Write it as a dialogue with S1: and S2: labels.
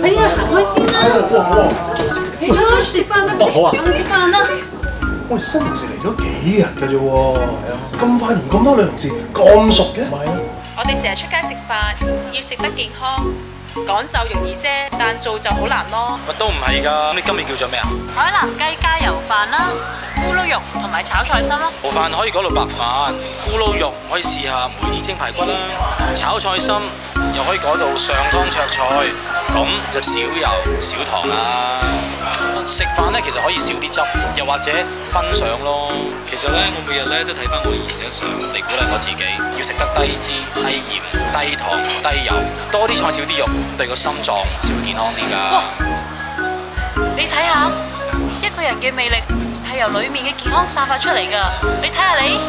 S1: 哎呀，行開先啦！你出去食飯啦！
S2: 好啊，
S1: 去食飯啦！
S3: 我哋新同事嚟咗幾日㗎啫喎，咁快完咁多女同事咁熟嘅？唔係啊，
S4: 我哋成日出街食飯，要食得健康，講就容易啫，但做就好難咯。
S2: 乜都唔係㗎。咁你今日叫做咩啊？
S1: 海南雞加油飯啦，咕嚕肉同埋炒菜心啦。
S2: 豪飯可以改到白飯，咕嚕肉可以試下梅子蒸排骨啦，炒菜心又可以改到上湯灼菜，咁就少油少糖啦。食飯咧其實可以少啲汁，又或者分享咯。其實咧，我每日咧都睇翻我以前嘅相嚟鼓勵我自己，要食得低脂、低鹽、低糖、低油，多啲菜少啲肉，對個心臟先會健康啲㗎。
S1: 哇！你睇下，一個人嘅魅力係由裡面嘅健康散發出嚟㗎。你睇下你。